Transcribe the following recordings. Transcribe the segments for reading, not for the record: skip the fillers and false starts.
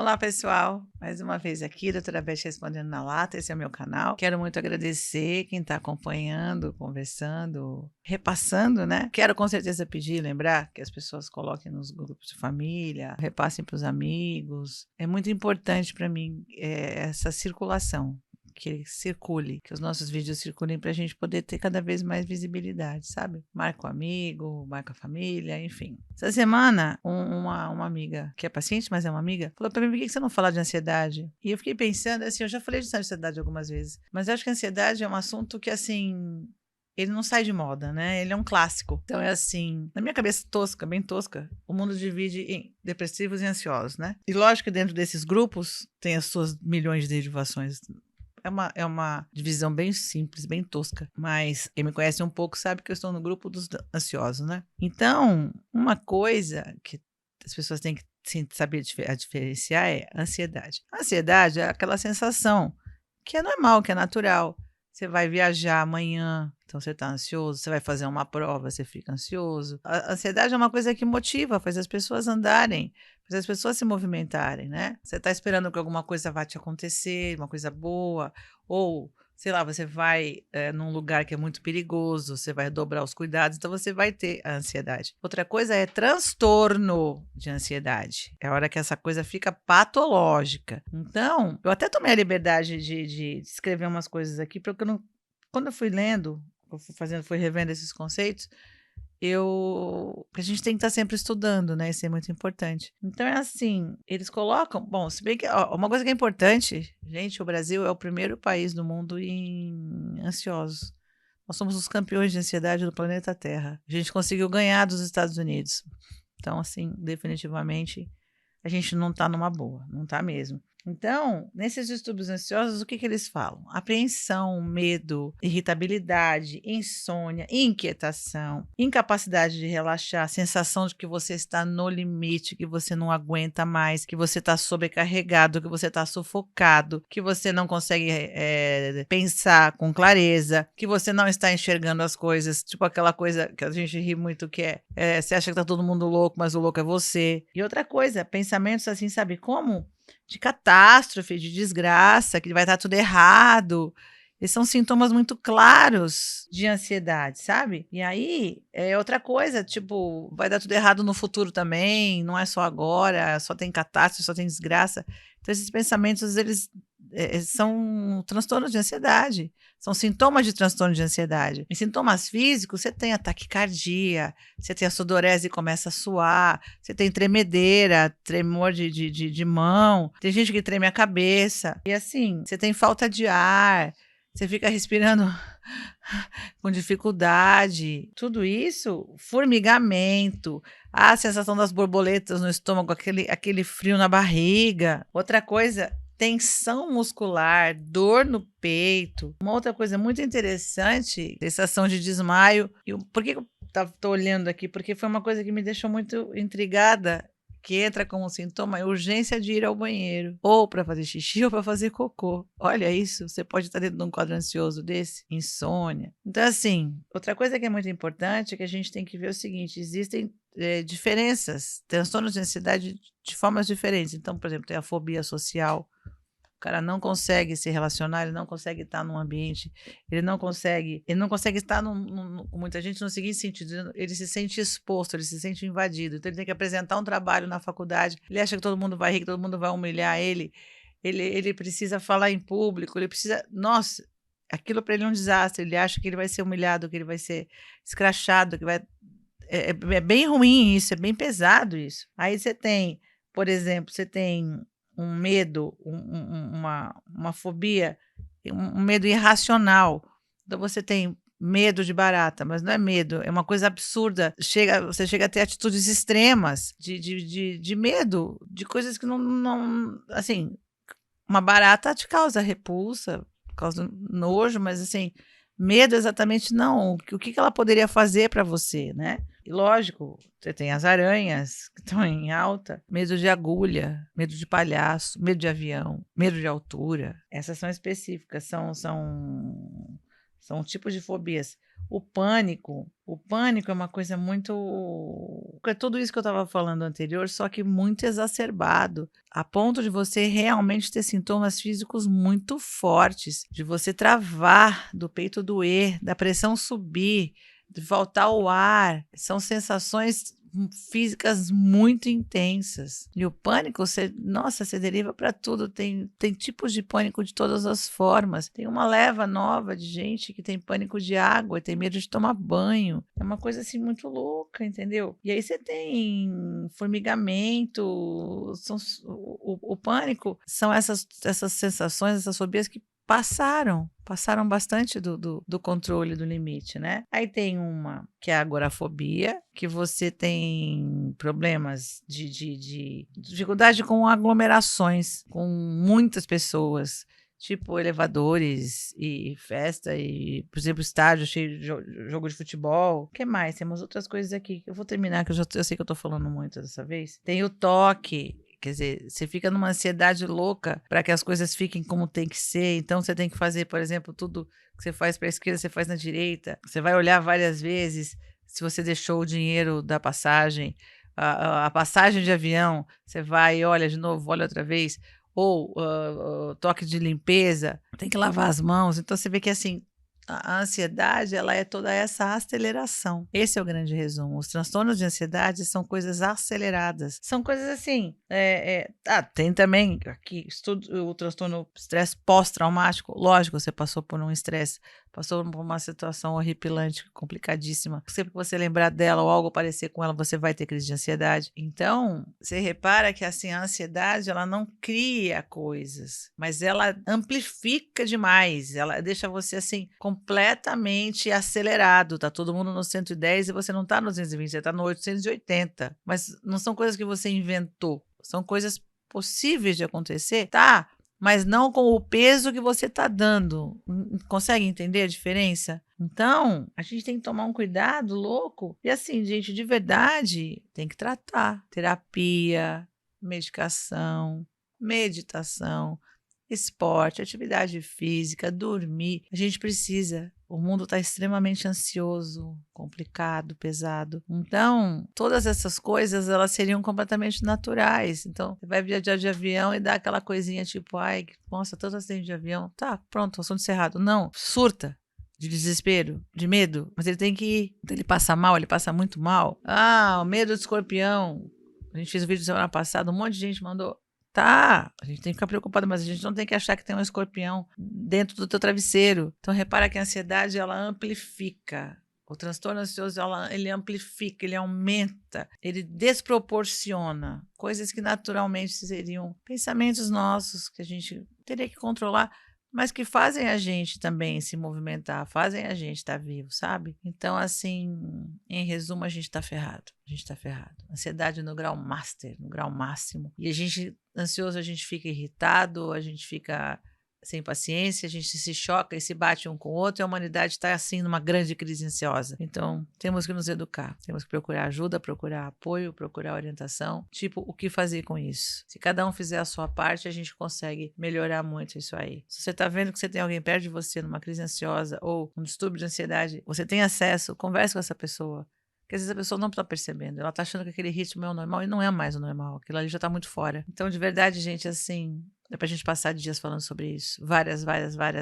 Olá, pessoal. Mais uma vez aqui, doutora Beth respondendo na lata. Esse é o meu canal. Quero muito agradecer quem está acompanhando, conversando, repassando, né? Quero com certeza pedir, lembrar que as pessoas coloquem nos grupos de família, repassem para os amigos. É muito importante para mim essa circulação. Que circule, que os nossos vídeos circulem para a gente poder ter cada vez mais visibilidade, sabe? Marca o amigo, marca a família, enfim. Essa semana, uma amiga, que é paciente, mas é uma amiga, falou para mim: por que você não fala de ansiedade? E eu fiquei pensando, assim, eu já falei de ansiedade algumas vezes, mas eu acho que a ansiedade é um assunto que, assim, ele não sai de moda, né? Ele é um clássico. Então é assim, na minha cabeça tosca, bem tosca, o mundo divide em depressivos e ansiosos, né? E lógico que dentro desses grupos tem as suas milhões de derivações. É uma divisão bem simples, bem tosca. Mas quem me conhece um pouco sabe que eu estou no grupo dos ansiosos, né? Então, uma coisa que as pessoas têm que saber diferenciar é a ansiedade. A ansiedade é aquela sensação que é normal, que é natural. Você vai viajar amanhã, então você está ansioso. Você vai fazer uma prova, você fica ansioso. A ansiedade é uma coisa que motiva, faz as pessoas andarem, faz as pessoas se movimentarem, né? Você está esperando que alguma coisa vá te acontecer, uma coisa boa, ou, sei lá, você vai num lugar que é muito perigoso, você vai dobrar os cuidados, então você vai ter a ansiedade. Outra coisa é transtorno de ansiedade. É a hora que essa coisa fica patológica. Então, eu até tomei a liberdade de escrever umas coisas aqui, porque quando eu fui lendo, fui revendo esses conceitos, a gente tem que estar sempre estudando, né? Isso é muito importante. Então é assim, eles colocam, bom, se bem que uma coisa que é importante, gente, o Brasil é o primeiro país do mundo em ansiosos. Nós somos os campeões de ansiedade do planeta Terra. A gente conseguiu ganhar dos Estados Unidos. Então, assim, definitivamente a gente não está numa boa, não está mesmo. Então, nesses distúrbios ansiosos, o que eles falam? Apreensão, medo, irritabilidade, insônia, inquietação, incapacidade de relaxar, sensação de que você está no limite, que você não aguenta mais, que você está sobrecarregado, que você está sufocado, que você não consegue pensar com clareza, que você não está enxergando as coisas, tipo aquela coisa que a gente ri muito, que você acha que está todo mundo louco, mas o louco é você. E outra coisa, pensamentos assim, sabe como? De catástrofe, de desgraça, que vai estar tudo errado. Esses são sintomas muito claros de ansiedade, sabe? E aí, é outra coisa, tipo, vai dar tudo errado no futuro também, não é só agora, só tem catástrofe, só tem desgraça. Então, esses pensamentos, eles são transtornos de ansiedade, são sintomas de transtorno de ansiedade. Em sintomas físicos, você tem a taquicardia, você tem a sudorese e começa a suar, você tem tremedeira, tremor de mão, tem gente que treme a cabeça, e assim, você tem falta de ar, você fica respirando com dificuldade. Tudo isso, formigamento, a sensação das borboletas no estômago, aquele frio na barriga. Outra coisa, tensão muscular, dor no peito. Uma outra coisa muito interessante, sensação de desmaio. Por que eu estou olhando aqui? Porque foi uma coisa que me deixou muito intrigada, que entra como sintoma, é urgência de ir ao banheiro, ou para fazer xixi ou para fazer cocô. Olha isso, você pode estar dentro de um quadro ansioso desse, insônia. Então, assim, outra coisa que é muito importante é que a gente tem que ver o seguinte: existem diferenças, transtornos de ansiedade de formas diferentes. Então, por exemplo, tem a fobia social. O cara não consegue se relacionar, ele não consegue estar num ambiente, ele não consegue estar com muita gente no seguinte sentido: ele se sente exposto, ele se sente invadido, então ele tem que apresentar um trabalho na faculdade, ele acha que todo mundo vai rir, que todo mundo vai humilhar ele precisa falar em público, ele precisa, nossa, aquilo para ele é um desastre, ele acha que ele vai ser humilhado, que ele vai ser escrachado, que vai... É bem ruim isso, é bem pesado isso. Aí você tem, por exemplo, você tem um medo, uma fobia, um medo irracional. Então você tem medo de barata, mas não é medo, é uma coisa absurda. Você chega a ter atitudes extremas de medo, de coisas que não. Assim, uma barata te causa repulsa, causa nojo, mas assim, medo exatamente não. O que ela poderia fazer para você, né? E lógico, você tem as aranhas que estão em alta, medo de agulha, medo de palhaço, medo de avião, medo de altura. Essas são específicas, são tipos de fobias. O pânico é uma coisa muito. É tudo isso que eu estava falando anterior, só que muito exacerbado, a ponto de você realmente ter sintomas físicos muito fortes, de você travar, do peito doer, da pressão subir, de faltar o ar. São sensações físicas muito intensas. E o pânico, nossa, você deriva para tudo. Tem tipos de pânico de todas as formas. Tem uma leva nova de gente que tem pânico de água, tem medo de tomar banho. É uma coisa assim muito louca, entendeu? E aí você tem formigamento. O pânico são essas sensações, essas fobias que passaram bastante do controle do limite, né? Aí tem uma que é a agorafobia, que você tem problemas de dificuldade com aglomerações, com muitas pessoas, tipo elevadores e festa e, por exemplo, estádio cheio de jogo de futebol. O que mais? Temos outras coisas aqui. Eu vou terminar, que eu sei que eu tô falando muito dessa vez. Tem o toque. Quer dizer, você fica numa ansiedade louca para que as coisas fiquem como tem que ser. Então, você tem que fazer, por exemplo, tudo que você faz para a esquerda, você faz na direita. Você vai olhar várias vezes se você deixou o dinheiro da passagem. A passagem de avião, você vai e olha de novo, olha outra vez. Ou toque de limpeza, tem que lavar as mãos. Então, você vê que assim, a ansiedade, ela é toda essa aceleração. Esse é o grande resumo. Os transtornos de ansiedade são coisas aceleradas. São coisas assim. Tem também aqui o transtorno estresse pós-traumático. Lógico, você passou por um estresse, passou por uma situação horripilante, complicadíssima. Sempre que você lembrar dela ou algo parecer com ela, você vai ter crise de ansiedade. Então, você repara que assim, a ansiedade, ela não cria coisas, mas ela amplifica demais. Ela deixa você assim completamente acelerado. Tá todo mundo no 110 e você não tá no 220, você tá no 880. Mas não são coisas que você inventou, são coisas possíveis de acontecer, tá? Mas não com o peso que você está dando. Consegue entender a diferença? Então, a gente tem que tomar um cuidado louco. E assim, gente, de verdade, tem que tratar. Terapia, medicação, meditação, esporte, atividade física, dormir. A gente precisa. O mundo está extremamente ansioso, complicado, pesado. Então, todas essas coisas, elas seriam completamente naturais. Então, você vai viajar de avião e dá aquela coisinha tipo, ai, nossa, tanto acidente de avião. Tá, pronto, assunto encerrado. Não, surta. De desespero, de medo, mas ele tem que ir. Então, ele passa mal, ele passa muito mal. Ah, o medo do escorpião. A gente fez um vídeo semana passada, um monte de gente mandou. Tá, a gente tem que ficar preocupado, mas a gente não tem que achar que tem um escorpião dentro do teu travesseiro. Então, repara que a ansiedade, ela amplifica. O transtorno ansioso, ele amplifica, ele aumenta, ele desproporciona coisas que naturalmente seriam pensamentos nossos, que a gente teria que controlar, mas que fazem a gente também se movimentar, fazem a gente estar vivo, sabe? Então, assim, em resumo, a gente está ferrado. A gente está ferrado. Ansiedade no grau master, no grau máximo. E a gente, ansioso, a gente fica irritado, a gente fica sem paciência, a gente se choca e se bate um com o outro, e a humanidade está assim numa grande crise ansiosa. Então, temos que nos educar, temos que procurar ajuda, procurar apoio, procurar orientação, tipo, o que fazer com isso. Se cada um fizer a sua parte, a gente consegue melhorar muito isso aí. Se você está vendo que você tem alguém perto de você numa crise ansiosa ou um distúrbio de ansiedade, você tem acesso, converse com essa pessoa. Porque às vezes a pessoa não está percebendo, ela está achando que aquele ritmo é o normal e não é mais o normal, aquilo ali já está muito fora. Então, de verdade, gente, assim, dá pra gente passar dias falando sobre isso, várias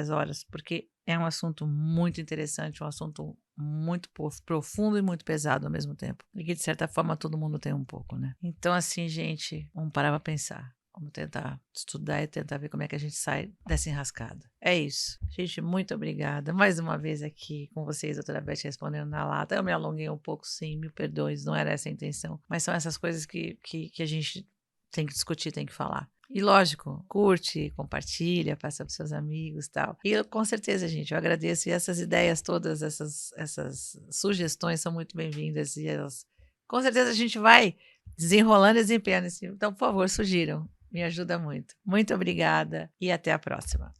horas, porque é um assunto muito interessante, um assunto muito profundo e muito pesado ao mesmo tempo. E que, de certa forma, todo mundo tem um pouco, né? Então, assim, gente, vamos parar pra pensar. Vamos tentar estudar e tentar ver como é que a gente sai dessa enrascada. É isso. Gente, muito obrigada. Mais uma vez aqui com vocês, doutora Beth, respondendo na lata. Eu me alonguei um pouco, sim, mil perdões, não era essa a intenção. Mas são essas coisas que a gente tem que discutir, tem que falar. E lógico, curte, compartilha, passa para os seus amigos e tal. E com certeza, gente, eu agradeço. E essas ideias todas, essas sugestões são muito bem-vindas. E elas, com certeza a gente vai desenrolando e desempenhando. Então, por favor, sugiram. Me ajuda muito. Muito obrigada e até a próxima.